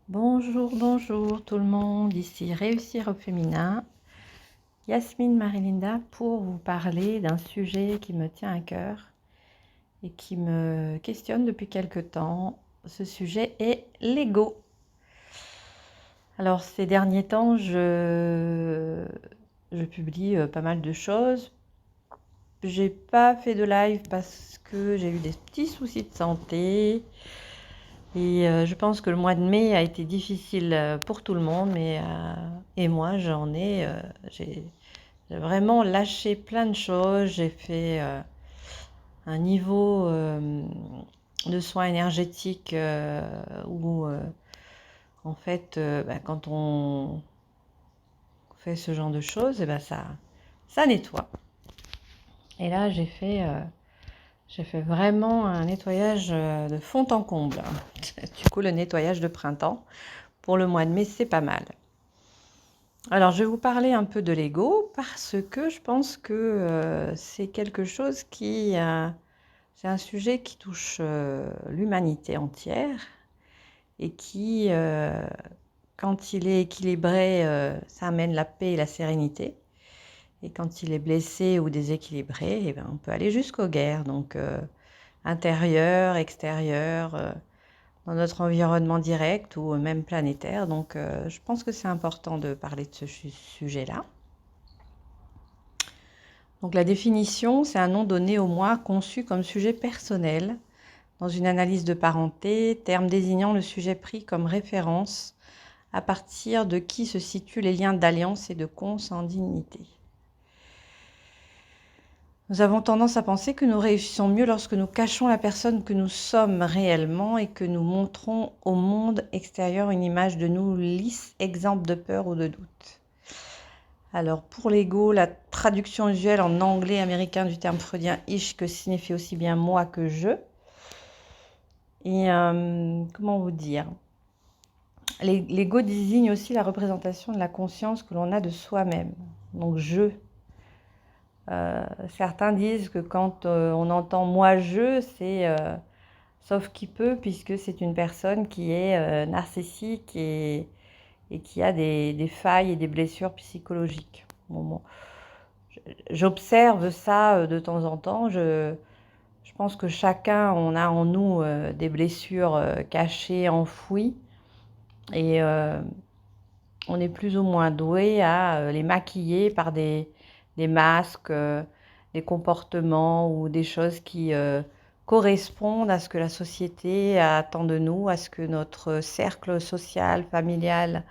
Bonjour tout le monde, ici Réussir au féminin, Yasmine Marilinda pour vous parler d'un sujet qui me tient à cœur et qui me questionne depuis quelque temps. Ce sujet est l'ego. Alors ces derniers temps, je publie pas mal de choses. J'ai pas fait de live parce que j'ai eu des petits soucis de santé. Et je pense que le mois de mai a été difficile pour tout le monde, et moi j'ai vraiment lâché plein de choses. J'ai fait un niveau de soins énergétiques où en fait quand on fait ce genre de choses, ça nettoie. Et là j'ai fait vraiment un nettoyage de fond en comble. Du coup, le nettoyage de printemps pour le mois de mai, c'est pas mal. Alors, je vais vous parler un peu de l'ego parce que je pense que c'est quelque chose c'est un sujet qui touche l'humanité entière et qui, quand il est équilibré, ça amène la paix et la sérénité. Et quand il est blessé ou déséquilibré, eh ben, on peut aller jusqu'aux guerres. Donc, intérieur, extérieur, dans notre environnement direct ou même planétaire. Donc, je pense que c'est important de parler de ce sujet-là. Donc, la définition, c'est un nom donné au moi conçu comme sujet personnel dans une analyse de parenté, terme désignant le sujet pris comme référence à partir de qui se situent les liens d'alliance et de consanguinité. Nous avons tendance à penser que nous réussissons mieux lorsque nous cachons la personne que nous sommes réellement et que nous montrons au monde extérieur une image de nous lisse, exempte de peur ou de doute. Alors pour l'ego, la traduction usuelle en anglais américain du terme freudien « ich » que signifie aussi bien « moi » que « je ». Et comment vous dire ? L'ego désigne aussi la représentation de la conscience que l'on a de soi-même. Donc « je ». Certains disent que quand on entend « moi-je », c'est sauf qui peut, puisque c'est une personne qui est narcissique et qui a des failles et des blessures psychologiques. Bon, j'observe ça de temps en temps. Je pense que chacun, on a en nous des blessures cachées, enfouies, et on est plus ou moins doué à les maquiller par des masques, des comportements ou des choses qui correspondent à ce que la société attend de nous, à ce que notre cercle social, familial,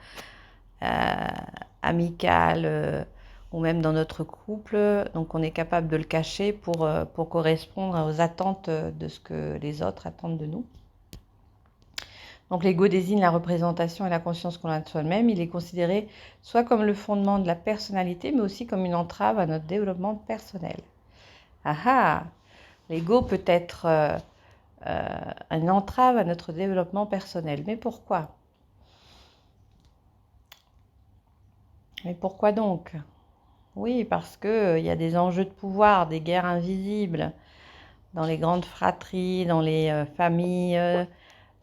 amical ou même dans notre couple, donc on est capable de le cacher pour correspondre aux attentes de ce que les autres attendent de nous. Donc l'ego désigne la représentation et la conscience qu'on a de soi-même. Il est considéré soit comme le fondement de la personnalité, mais aussi comme une entrave à notre développement personnel. L'ego peut être une entrave à notre développement personnel. Mais pourquoi ? Mais pourquoi donc ? Oui, parce qu'il y a des enjeux de pouvoir, des guerres invisibles dans les grandes fratries, dans les familles,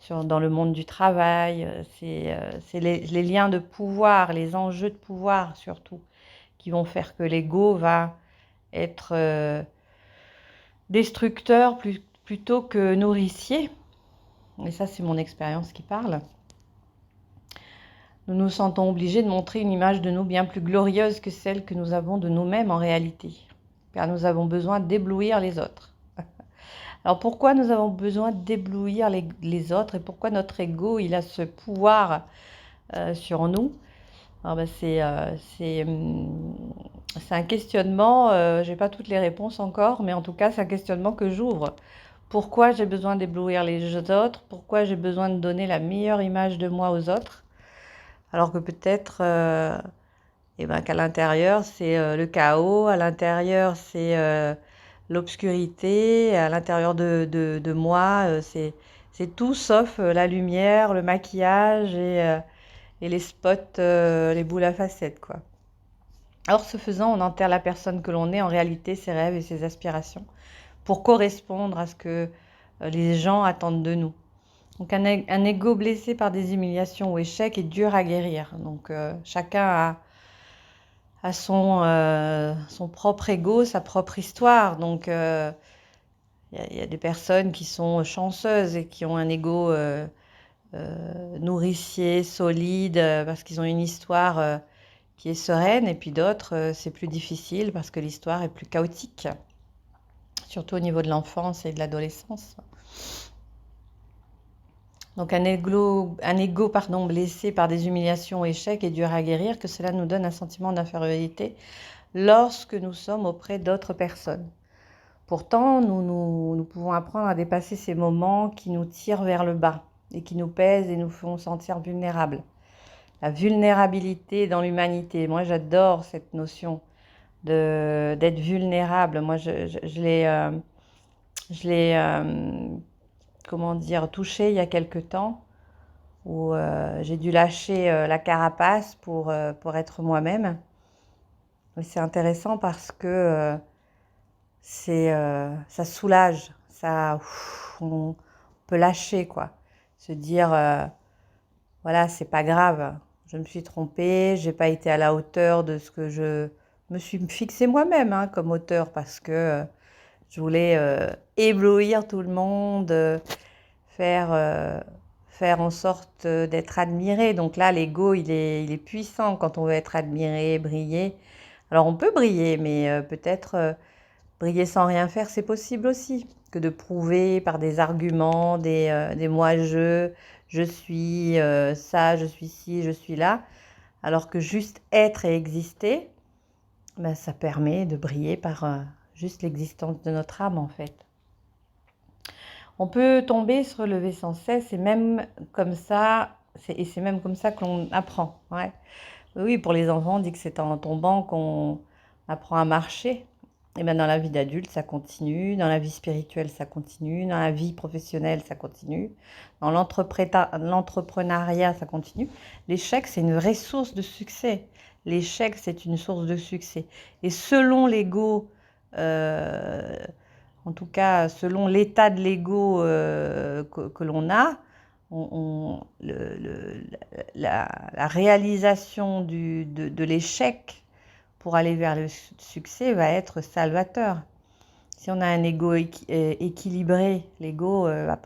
dans le monde du travail. C'est les liens de pouvoir, les enjeux de pouvoir surtout, qui vont faire que l'ego va être destructeur plutôt que nourricier. Et ça, c'est mon expérience qui parle. Nous nous sentons obligés de montrer une image de nous bien plus glorieuse que celle que nous avons de nous-mêmes en réalité, car nous avons besoin d'éblouir les autres. Alors pourquoi nous avons besoin d'éblouir les autres et pourquoi notre ego il a ce pouvoir sur nous ? Alors c'est un questionnement, je n'ai pas toutes les réponses encore, mais en tout cas c'est un questionnement que j'ouvre. Pourquoi j'ai besoin d'éblouir les autres ? Pourquoi j'ai besoin de donner la meilleure image de moi aux autres ? Alors que peut-être qu'à l'intérieur c'est le chaos, à l'intérieur c'est l'obscurité, à l'intérieur de moi c'est tout sauf la lumière, le maquillage et les spots, les boules à facettes quoi. Or ce faisant, on enterre la personne que l'on est, en réalité ses rêves et ses aspirations, pour correspondre à ce que les gens attendent de nous. Donc un ego blessé par des humiliations ou échecs est dur à guérir. Donc chacun a son propre ego, sa propre histoire. Donc il y a des personnes qui sont chanceuses et qui ont un ego nourricier, solide, parce qu'ils ont une histoire qui est sereine. Et puis d'autres, c'est plus difficile parce que l'histoire est plus chaotique, surtout au niveau de l'enfance et de l'adolescence. Donc un ego blessé par des humiliations ou échecs est dur à guérir, que cela nous donne un sentiment d'infériorité lorsque nous sommes auprès d'autres personnes. Pourtant, nous pouvons apprendre à dépasser ces moments qui nous tirent vers le bas et qui nous pèsent et nous font sentir vulnérables. La vulnérabilité dans l'humanité, moi j'adore cette notion d'être vulnérable. Moi je l'ai comment dire, touchée il y a quelque temps où j'ai dû lâcher la carapace pour être moi-même. Et c'est intéressant parce que ça soulage, on peut lâcher quoi, se dire voilà, c'est pas grave, je me suis trompée, j'ai pas été à la hauteur de ce que je me suis fixé moi-même comme auteur parce que je voulais éblouir tout le monde, faire en sorte d'être admiré. Donc là, l'ego, il est puissant quand on veut être admiré, briller. Alors on peut briller, mais peut-être briller sans rien faire, c'est possible aussi. Que de prouver par des arguments, des je suis ça, je suis ci, je suis là. Alors que juste être et exister, ben, ça permet de briller par juste l'existence de notre âme en fait. On peut tomber, se relever sans cesse, et même comme ça, c'est même comme ça que l'on apprend. Ouais. Oui, pour les enfants, on dit que c'est en tombant qu'on apprend à marcher. Et bien dans la vie d'adulte, ça continue, dans la vie spirituelle, ça continue, dans la vie professionnelle, ça continue, dans l'entrepreneuriat, ça continue. L'échec, c'est une vraie source de succès. L'échec, c'est une source de succès. Et selon l'ego, en tout cas, selon l'état de l'ego que l'on a, la réalisation de l'échec pour aller vers le succès va être salvateur. Si on a un ego équilibré, l'ego va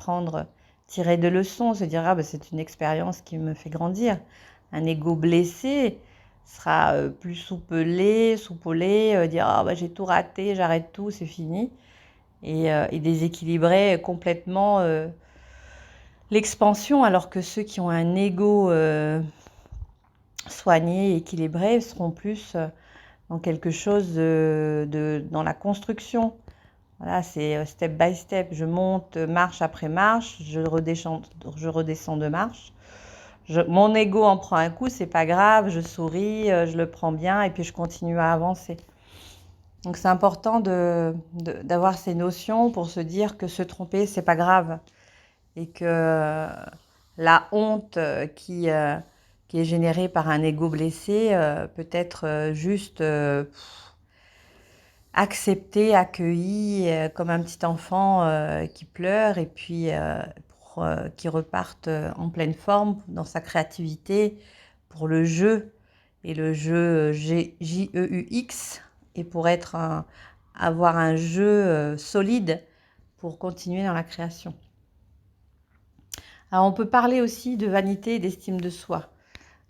tirer de leçons, se dire ah, ben, c'est une expérience qui me fait grandir. Un ego blessé sera plus soupolé, dire ah, ben, j'ai tout raté, j'arrête tout, c'est fini. Et déséquilibrer complètement l'expansion, alors que ceux qui ont un ego soigné, équilibré, seront plus dans quelque chose dans la construction. Voilà, c'est step by step. Je monte marche après marche, je redescends de marche. Mon ego en prend un coup, c'est pas grave, je souris, je le prends bien et puis je continue à avancer. Donc c'est important d'avoir ces notions pour se dire que se tromper, c'est pas grave. Et que la honte qui est générée par un ego blessé peut être juste acceptée, accueillie comme un petit enfant qui pleure et puis qui reparte en pleine forme dans sa créativité pour le jeu. Et le jeu J-E-U-X, et pour avoir un jeu solide pour continuer dans la création. Alors on peut parler aussi de vanité et d'estime de soi.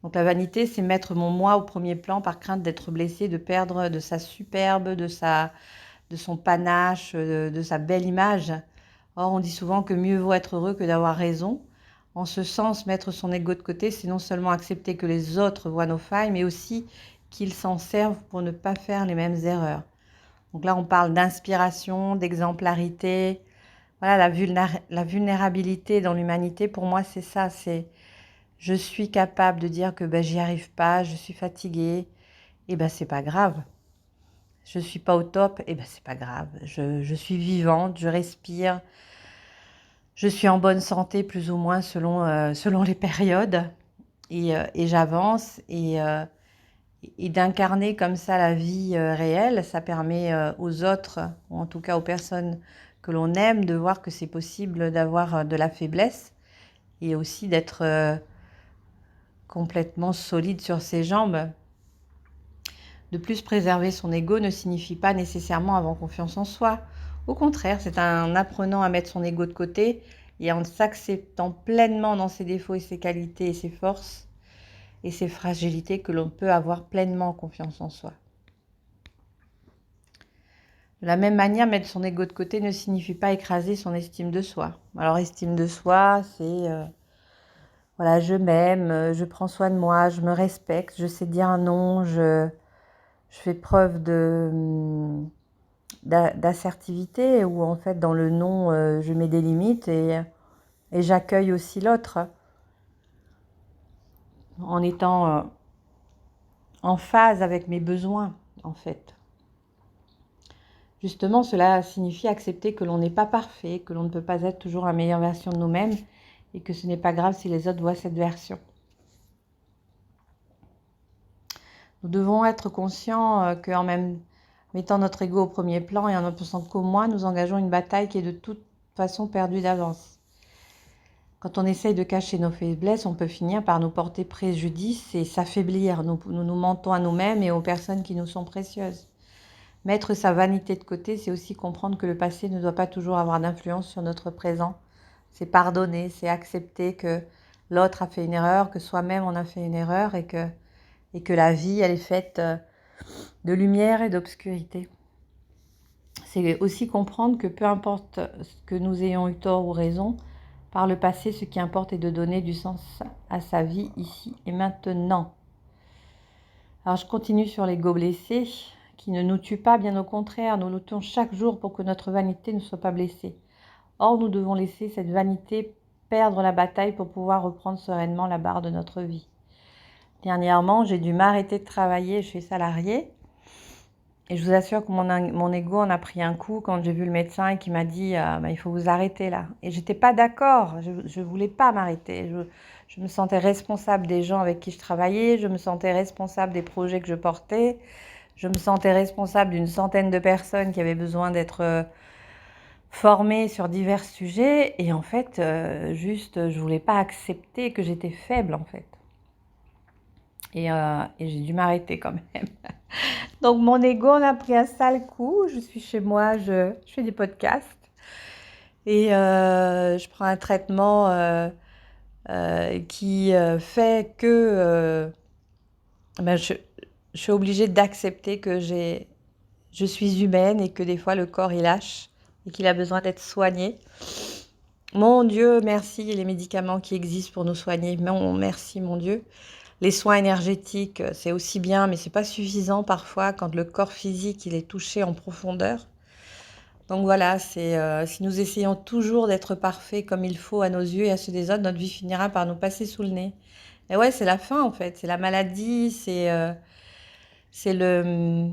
Donc la vanité, c'est mettre mon moi au premier plan par crainte d'être blessé, de perdre de sa superbe, de son panache, de sa belle image. Or, on dit souvent que mieux vaut être heureux que d'avoir raison. En ce sens, mettre son ego de côté, c'est non seulement accepter que les autres voient nos failles, mais aussi qu'ils s'en servent pour ne pas faire les mêmes erreurs. Donc là, on parle d'inspiration, d'exemplarité. Voilà, la vulnérabilité dans l'humanité, pour moi, c'est ça. C'est je suis capable de dire que j'y arrive pas, je suis fatiguée. Et c'est pas grave. Je suis pas au top, et c'est pas grave. Je suis vivante, je respire. Je suis en bonne santé plus ou moins selon les périodes. Et j'avance. Et d'incarner comme ça la vie réelle, ça permet aux autres, ou en tout cas aux personnes que l'on aime, de voir que c'est possible d'avoir de la faiblesse et aussi d'être complètement solide sur ses jambes. De plus, préserver son ego ne signifie pas nécessairement avoir confiance en soi. Au contraire, c'est en apprenant à mettre son ego de côté et en s'acceptant pleinement dans ses défauts et ses qualités et ses forces et ses fragilités que l'on peut avoir pleinement confiance en soi. De la même manière, mettre son ego de côté ne signifie pas écraser son estime de soi. Alors, estime de soi, c'est voilà, je m'aime, je prends soin de moi, je me respecte, je sais dire non, je fais preuve d'assertivité, ou en fait dans le non, je mets des limites et j'accueille aussi l'autre en étant en phase avec mes besoins, en fait. Justement, cela signifie accepter que l'on n'est pas parfait, que l'on ne peut pas être toujours la meilleure version de nous-mêmes et que ce n'est pas grave si les autres voient cette version. Nous devons être conscients qu'en même mettant notre ego au premier plan et en ne pensant qu'au moi, nous engageons une bataille qui est de toute façon perdue d'avance. Quand on essaye de cacher nos faiblesses, on peut finir par nous porter préjudice et s'affaiblir. Nous mentons à nous-mêmes et aux personnes qui nous sont précieuses. Mettre sa vanité de côté, c'est aussi comprendre que le passé ne doit pas toujours avoir d'influence sur notre présent. C'est pardonner, c'est accepter que l'autre a fait une erreur, que soi-même on a fait une erreur et que la vie, elle est faite de lumière et d'obscurité. C'est aussi comprendre que peu importe que nous ayons eu tort ou raison, par le passé, ce qui importe est de donner du sens à sa vie ici et maintenant. Alors je continue sur l'ego blessé, qui ne nous tue pas, bien au contraire, nous luttons chaque jour pour que notre vanité ne soit pas blessée. Or, nous devons laisser cette vanité perdre la bataille pour pouvoir reprendre sereinement la barre de notre vie. Dernièrement, j'ai dû m'arrêter de travailler, je suis salariée, et je vous assure que mon ego en a pris un coup quand j'ai vu le médecin et qui m'a dit il faut vous arrêter là. Et j'étais pas d'accord, je voulais pas m'arrêter. Je me sentais responsable des gens avec qui je travaillais, je me sentais responsable des projets que je portais, je me sentais responsable d'une centaine de personnes qui avaient besoin d'être formées sur divers sujets. Et en fait, je voulais pas accepter que j'étais faible en fait. Et j'ai dû m'arrêter quand même. Donc mon ego en a pris un sale coup. Je suis chez moi, je fais des podcasts et je prends un traitement qui fait que je suis obligée d'accepter que je suis humaine et que des fois le corps il lâche et qu'il a besoin d'être soigné. Mon Dieu, merci les médicaments qui existent pour nous soigner. Merci mon Dieu. Les soins énergétiques, c'est aussi bien, mais c'est pas suffisant parfois quand le corps physique il est touché en profondeur. Donc voilà, si nous essayons toujours d'être parfaits comme il faut à nos yeux et à ceux des autres, notre vie finira par nous passer sous le nez. Et ouais, c'est la fin en fait, c'est la maladie, c'est le...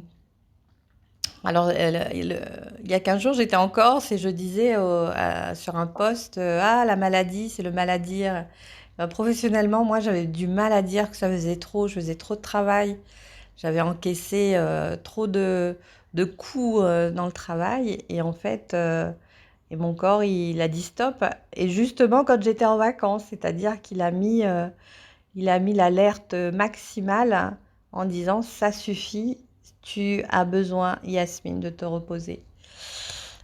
Alors, il y a 15 jours, j'étais en Corse et je disais sur un post, la maladie, c'est le mal à dire. Professionnellement, moi, j'avais du mal à dire que ça faisait trop, je faisais trop de travail. J'avais encaissé trop de coups dans le travail et en fait, et mon corps, il a dit stop. Et justement, quand j'étais en vacances, c'est-à-dire qu'il a mis l'alerte maximale en disant ça suffit, tu as besoin, Yasmine, de te reposer.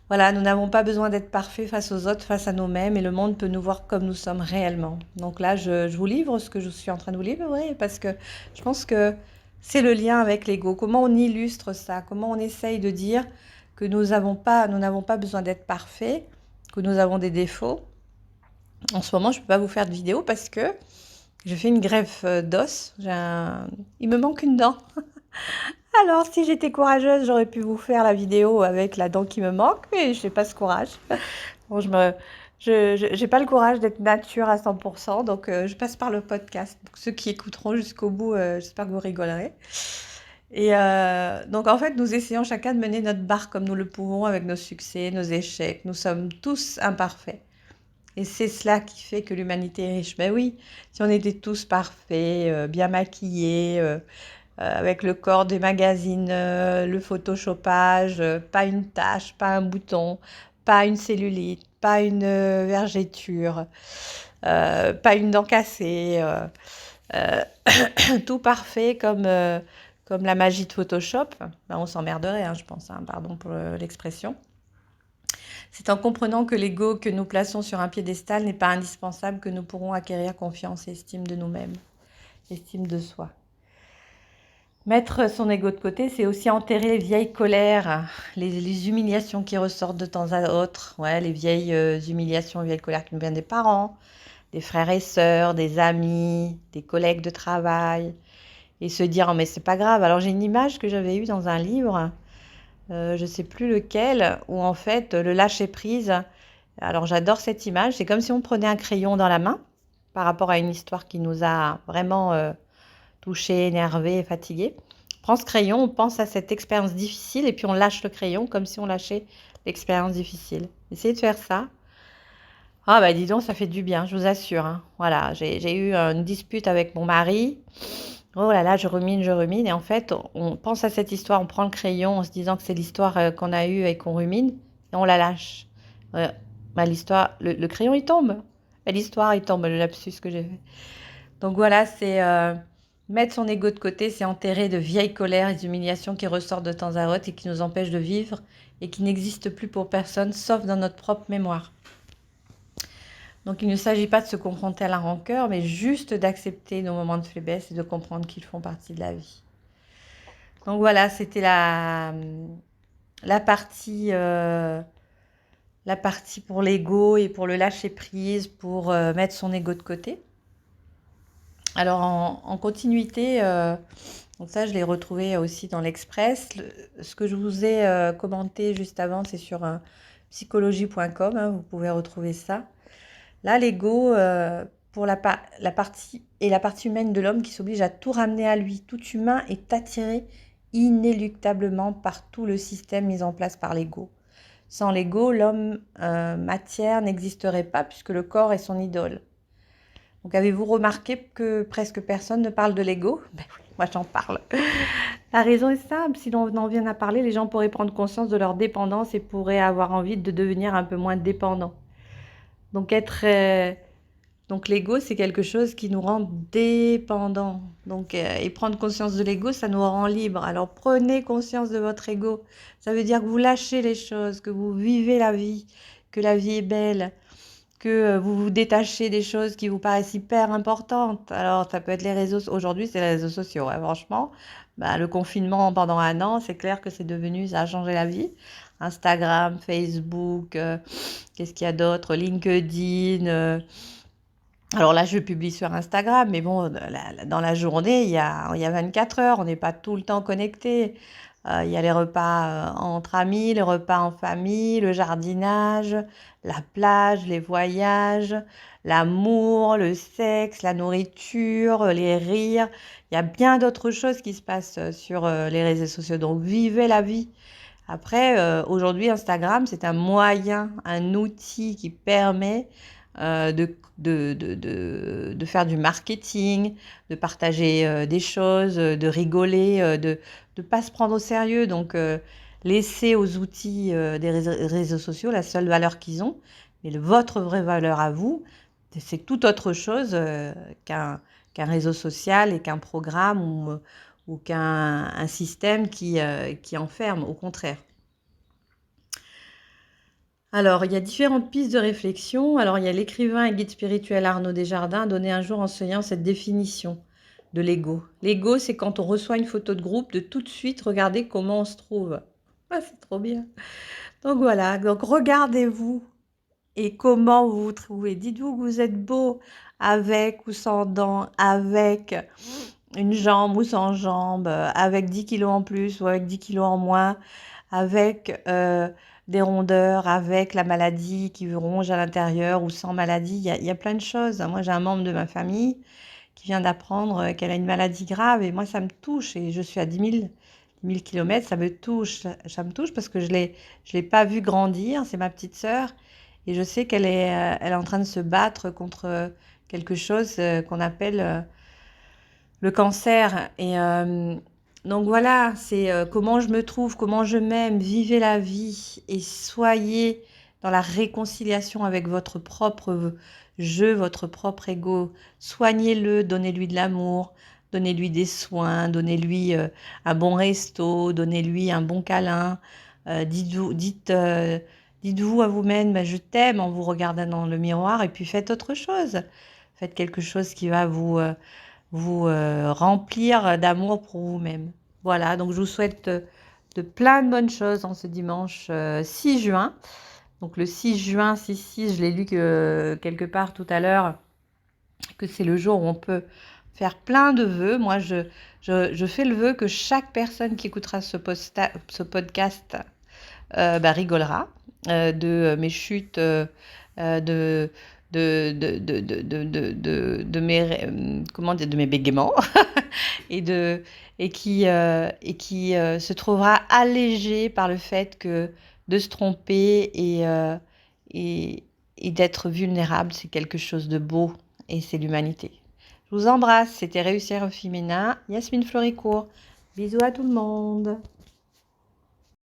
Voilà, nous n'avons pas besoin d'être parfaits face aux autres, face à nous-mêmes, et le monde peut nous voir comme nous sommes réellement. Donc là, je vous livre ce que je suis en train de vous livrer, parce que je pense que c'est le lien avec l'ego. Comment on illustre ça? Comment on essaye de dire que nous n'avons pas besoin d'être parfaits, que nous avons des défauts. En ce moment, je ne peux pas vous faire de vidéo parce que je fais une greffe d'os. Il me manque une dent. Alors, si j'étais courageuse, j'aurais pu vous faire la vidéo avec la dent qui me manque, mais je n'ai pas ce courage. Bon, je n'ai pas le courage d'être nature à 100%, donc je passe par le podcast. Donc, ceux qui écouteront jusqu'au bout, j'espère que vous rigolerez. Et donc, en fait, nous essayons chacun de mener notre barque comme nous le pouvons, avec nos succès, nos échecs. Nous sommes tous imparfaits. Et c'est cela qui fait que l'humanité est riche. Mais oui, si on était tous parfaits, bien maquillés, avec le corps des magazines, le photoshopage, pas une tache, pas un bouton, pas une cellulite, pas une vergeture, pas une dent cassée, euh, tout parfait comme la magie de Photoshop. Ben, on s'emmerderait, hein, je pense, hein, pardon pour l'expression. C'est en comprenant que l'ego que nous plaçons sur un piédestal n'est pas indispensable que nous pourrons acquérir confiance et estime de nous-mêmes, estime de soi. Mettre son ego de côté, c'est aussi enterrer les vieilles colères, les humiliations qui ressortent de temps à autre. Ouais, les vieilles humiliations, les vieilles colères qui nous viennent des parents, des frères et sœurs, des amis, des collègues de travail. Et se dire, oh, mais c'est pas grave. Alors j'ai une image que j'avais eue dans un livre, je sais plus lequel, où en fait le lâcher prise. Alors j'adore cette image. C'est comme si on prenait un crayon dans la main par rapport à une histoire qui nous a vraiment touché, énervé, fatigué. On prend ce crayon, on pense à cette expérience difficile et puis on lâche le crayon comme si on lâchait l'expérience difficile. Essayez de faire ça. Ah bah dis donc, ça fait du bien, je vous assure, hein. Voilà, j'ai eu une dispute avec mon mari. Oh là là, je rumine. Et en fait, on pense à cette histoire, on prend le crayon en se disant que c'est l'histoire qu'on a eue et qu'on rumine, et on la lâche. Bah, l'histoire, le crayon, il tombe. Et l'histoire, il tombe, le lapsus que j'ai fait. Donc voilà, c'est mettre son ego de côté, c'est enterrer de vieilles colères et humiliations qui ressortent de temps à autre et qui nous empêchent de vivre et qui n'existent plus pour personne, sauf dans notre propre mémoire. Donc il ne s'agit pas de se confronter à la rancœur, mais juste d'accepter nos moments de faiblesse et de comprendre qu'ils font partie de la vie. Donc voilà, c'était la partie pour l'ego et pour le lâcher prise, pour mettre son ego de côté. Alors en continuité, donc ça je l'ai retrouvé aussi dans l'Express. Ce que je vous ai commenté juste avant, c'est sur psychologie.com, hein, vous pouvez retrouver ça. Là, l'ego, pour la partie humaine de l'homme qui s'oblige à tout ramener à lui. Tout humain est attiré inéluctablement par tout le système mis en place par l'ego. Sans l'ego, l'homme matière n'existerait pas puisque le corps est son idole. Donc avez-vous remarqué que presque personne ne parle de l'ego? Ben oui, moi j'en parle. La raison est simple, si l'on en vient à parler, les gens pourraient prendre conscience de leur dépendance et pourraient avoir envie de devenir un peu moins dépendants. Donc donc l'ego, c'est quelque chose qui nous rend dépendants. Donc, et prendre conscience de l'ego, ça nous rend libres. Alors prenez conscience de votre ego. Ça veut dire que vous lâchez les choses, que vous vivez la vie, que la vie est belle, que vous vous détachez des choses qui vous paraissent hyper importantes. Alors ça peut être les réseaux. Aujourd'hui, c'est les réseaux sociaux, ouais, franchement. Bah, le confinement pendant 1 an, c'est clair que c'est devenu, ça a changé la vie. Instagram, Facebook, qu'est-ce qu'il y a d'autre? LinkedIn. Alors là, je publie sur Instagram, mais bon, dans la journée, il y a 24 heures, on n'est pas tout le temps connecté. Il y a les repas entre amis, les repas en famille, le jardinage, la plage, les voyages, l'amour, le sexe, la nourriture, les rires. Il y a bien d'autres choses qui se passent sur les réseaux sociaux. Donc, vivez la vie. Après, aujourd'hui, Instagram, c'est un moyen, un outil qui permet de faire du marketing, de partager des choses, de rigoler, de ne pas se prendre au sérieux. Donc, laissez aux outils des réseaux sociaux la seule valeur qu'ils ont. Mais votre vraie valeur à vous, c'est tout autre chose qu'un réseau social et qu'un programme ou qu'un système qui enferme, au contraire. Alors, il y a différentes pistes de réflexion. Alors, il y a l'écrivain et guide spirituel Arnaud Desjardins a donné un jour enseignant cette définition de l'ego. L'ego, c'est quand on reçoit une photo de groupe, de tout de suite regarder comment on se trouve. Ah, c'est trop bien. Donc voilà, donc regardez-vous et comment vous vous trouvez. Dites-vous que vous êtes beau avec ou sans dents, avec une jambe ou sans jambe, avec 10 kilos en plus ou avec 10 kilos en moins, avec des rondeurs, avec la maladie qui vous ronge à l'intérieur ou sans maladie. Il y a plein de choses. Moi, j'ai un membre de ma famille qui vient d'apprendre qu'elle a une maladie grave et moi, ça me touche et je suis à 10 000 kilomètres, ça me touche. Ça me touche parce que je l'ai pas vue grandir, c'est ma petite sœur et je sais elle est en train de se battre contre quelque chose qu'on appelle le cancer. Et donc voilà, c'est comment je me trouve, comment je m'aime, vivez la vie et soyez dans la réconciliation avec votre propre jeu, votre propre ego. Soignez-le, donnez-lui de l'amour, donnez-lui des soins, donnez-lui un bon resto, donnez-lui un bon câlin. Dites-vous à vous-même, bah, je t'aime en vous regardant dans le miroir et puis faites autre chose. Faites quelque chose qui va vous remplir d'amour pour vous-même. Voilà, donc je vous souhaite de plein de bonnes choses en ce dimanche 6 juin. Donc le 6 juin, 6-6, je l'ai lu quelque part tout à l'heure, que c'est le jour où on peut faire plein de vœux. Moi, je fais le vœu que chaque personne qui écoutera ce podcast rigolera de mes chutes, de, de mes, comment dire, de mes bégaiements et qui se trouvera allégé par le fait que de se tromper et, et d'être vulnérable, c'est quelque chose de beau et c'est l'humanité. Je vous embrasse, c'était Réussir au féminin, Yasmine Floricourt. Bisous à tout le monde.